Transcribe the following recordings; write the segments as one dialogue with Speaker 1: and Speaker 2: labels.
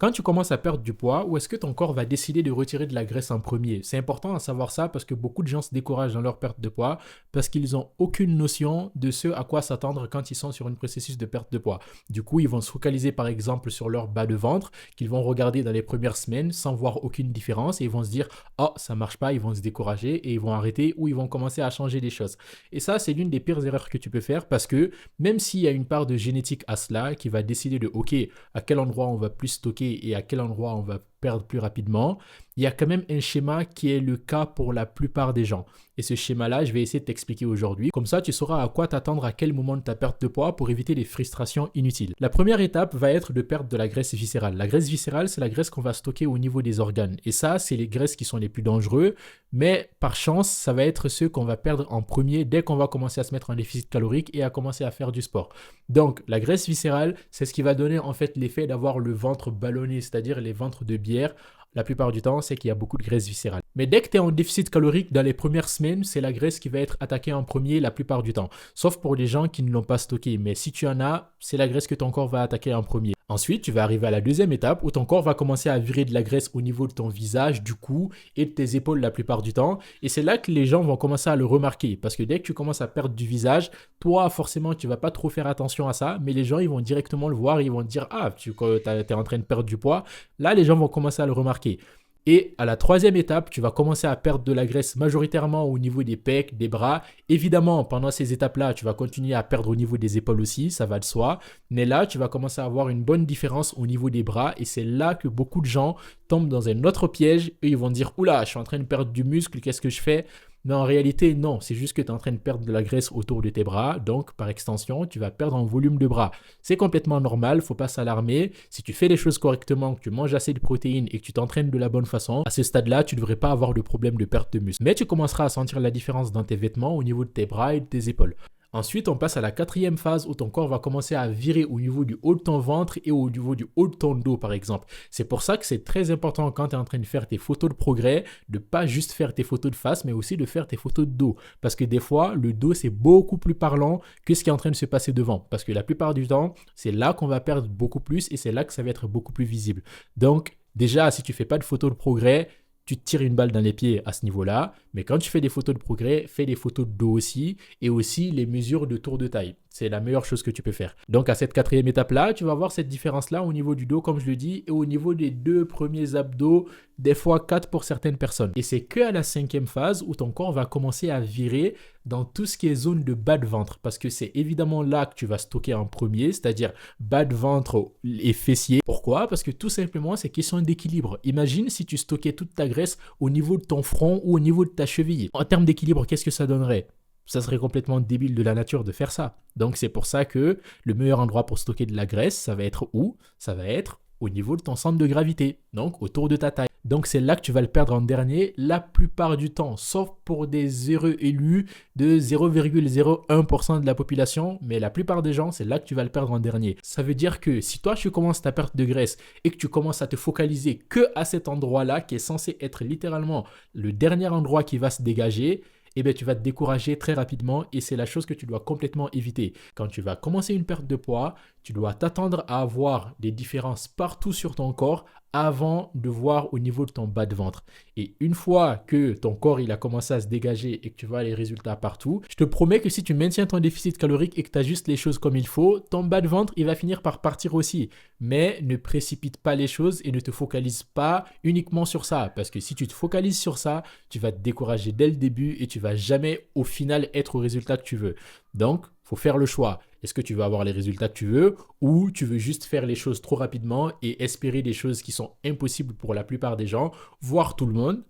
Speaker 1: Quand tu commences à perdre du poids, où est-ce que ton corps va décider de retirer de la graisse en premier? C'est important à savoir ça parce que beaucoup de gens se découragent dans leur perte de poids parce qu'ils n'ont aucune notion de ce à quoi s'attendre quand ils sont sur un processus de perte de poids. Du coup, ils vont se focaliser par exemple sur leur bas de ventre qu'ils vont regarder dans les premières semaines sans voir aucune différence et ils vont se dire «Oh, ça marche pas», ils vont se décourager et ils vont arrêter ou ils vont commencer à changer des choses. Et ça, c'est l'une des pires erreurs que tu peux faire parce que même s'il y a une part de génétique à cela qui va décider de OK, à quel endroit on va plus stocker et à quel endroit on va perdre plus rapidement, il y a quand même un schéma qui est le cas pour la plupart des gens. Et ce schéma-là, je vais essayer de t'expliquer aujourd'hui. Comme ça, tu sauras à quoi t'attendre à quel moment de ta perte de poids pour éviter les frustrations inutiles. La première étape va être de perdre de la graisse viscérale. La graisse viscérale, c'est la graisse qu'on va stocker au niveau des organes. Et ça, c'est les graisses qui sont les plus dangereux. Mais par chance, ça va être ceux qu'on va perdre en premier dès qu'on va commencer à se mettre en déficit calorique et à commencer à faire du sport. Donc, la graisse viscérale, c'est ce qui va donner en fait l'effet d'avoir le ventre ballonné, c'est-à-dire les ventres de bière. La plupart du temps, c'est qu'il y a beaucoup de graisse viscérale. Mais dès que tu es en déficit calorique dans les premières semaines, c'est la graisse qui va être attaquée en premier la plupart du temps. Sauf pour les gens qui ne l'ont pas stocké. Mais si tu en as, c'est la graisse que ton corps va attaquer en premier. Ensuite, tu vas arriver à la deuxième étape où ton corps va commencer à virer de la graisse au niveau de ton visage, du cou et de tes épaules la plupart du temps. Et c'est là que les gens vont commencer à le remarquer. Parce que dès que tu commences à perdre du visage, toi, forcément, tu vas pas trop faire attention à ça. Mais les gens, ils vont directement le voir et ils vont te dire «Ah, tu es en train de perdre du poids». Là, les gens vont commencer à le remarquer. Et à la troisième étape, tu vas commencer à perdre de la graisse majoritairement au niveau des pecs, des bras. Évidemment, pendant ces étapes-là, tu vas continuer à perdre au niveau des épaules aussi, ça va de soi. Mais là, tu vas commencer à avoir une bonne différence au niveau des bras. Et c'est là que beaucoup de gens tombent dans un autre piège. Et ils vont dire «Oula, je suis en train de perdre du muscle, qu'est-ce que je fais ?» Mais en réalité, non, c'est juste que tu es en train de perdre de la graisse autour de tes bras, donc par extension, tu vas perdre en volume de bras. C'est complètement normal, faut pas s'alarmer. Si tu fais les choses correctement, que tu manges assez de protéines et que tu t'entraînes de la bonne façon, à ce stade-là, tu ne devrais pas avoir de problème de perte de muscle. Mais tu commenceras à sentir la différence dans tes vêtements au niveau de tes bras et de tes épaules. Ensuite, on passe à la quatrième phase où ton corps va commencer à virer au niveau du haut de ton ventre et au niveau du haut de ton dos, par exemple. C'est pour ça que c'est très important quand tu es en train de faire tes photos de progrès, de pas juste faire tes photos de face, mais aussi de faire tes photos de dos. Parce que des fois, le dos, c'est beaucoup plus parlant que ce qui est en train de se passer devant. Parce que la plupart du temps, c'est là qu'on va perdre beaucoup plus et c'est là que ça va être beaucoup plus visible. Donc, déjà, si tu fais pas de photos de progrès, tu te tires une balle dans les pieds à ce niveau-là, mais quand tu fais des photos de progrès, fais des photos de dos aussi, et aussi les mesures de tour de taille. C'est la meilleure chose que tu peux faire. Donc à cette quatrième étape-là, tu vas voir cette différence-là au niveau du dos, comme je le dis, et au niveau des deux premiers abdos, des fois 4 pour certaines personnes. Et c'est qu'à la cinquième phase où ton corps va commencer à virer dans tout ce qui est zone de bas de ventre, parce que c'est évidemment là que tu vas stocker en premier, c'est-à-dire bas de ventre et fessiers. Pourquoi? Parce que tout simplement, c'est question d'équilibre. Imagine si tu stockais toute ta graisse au niveau de ton front ou au niveau de ta cheville. En termes d'équilibre, qu'est-ce que ça donnerait? Ça serait complètement débile de la nature de faire ça. Donc c'est pour ça que le meilleur endroit pour stocker de la graisse, ça va être où? Ça va être au niveau de ton centre de gravité, donc autour de ta taille. Donc c'est là que tu vas le perdre en dernier la plupart du temps, sauf pour des heureux élus de 0,01% de la population, mais la plupart des gens, c'est là que tu vas le perdre en dernier. Ça veut dire que si toi tu commences ta perte de graisse et que tu commences à te focaliser que à cet endroit-là, qui est censé être littéralement le dernier endroit qui va se dégager, eh bien, tu vas te décourager très rapidement et c'est la chose que tu dois complètement éviter. Quand tu vas commencer une perte de poids, tu dois t'attendre à avoir des différences partout sur ton corps avant de voir au niveau de ton bas de ventre. Et une fois que ton corps il a commencé à se dégager et que tu vois les résultats partout, je te promets que si tu maintiens ton déficit calorique et que tu ajustes les choses comme il faut, ton bas de ventre il va finir par partir aussi. Mais ne précipite pas les choses et ne te focalise pas uniquement sur ça. Parce que si tu te focalises sur ça, tu vas te décourager dès le début et tu vas jamais au final être au résultat que tu veux. Donc, il faut faire le choix. Est-ce que tu veux avoir les résultats que tu veux ou tu veux juste faire les choses trop rapidement et espérer des choses qui sont impossibles pour la plupart des gens, voire tout le monde,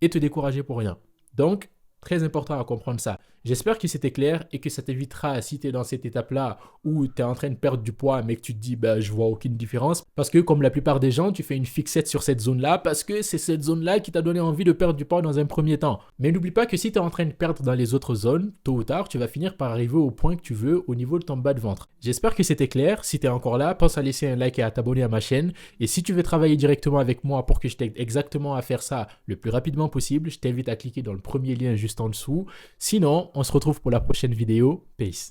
Speaker 1: et te décourager pour rien. Donc, très important à comprendre ça. J'espère que c'était clair et que ça t'évitera, si tu es dans cette étape-là où tu es en train de perdre du poids mais que tu te dis je vois aucune différence, parce que comme la plupart des gens, tu fais une fixette sur cette zone-là parce que c'est cette zone-là qui t'a donné envie de perdre du poids dans un premier temps. Mais n'oublie pas que si tu es en train de perdre dans les autres zones, tôt ou tard, tu vas finir par arriver au point que tu veux au niveau de ton bas de ventre. J'espère que c'était clair. Si tu es encore là, pense à laisser un like et à t'abonner à ma chaîne. Et si tu veux travailler directement avec moi pour que je t'aide exactement à faire ça le plus rapidement possible, je t'invite à cliquer dans le premier lien juste en dessous. Sinon, on se retrouve pour la prochaine vidéo. Peace.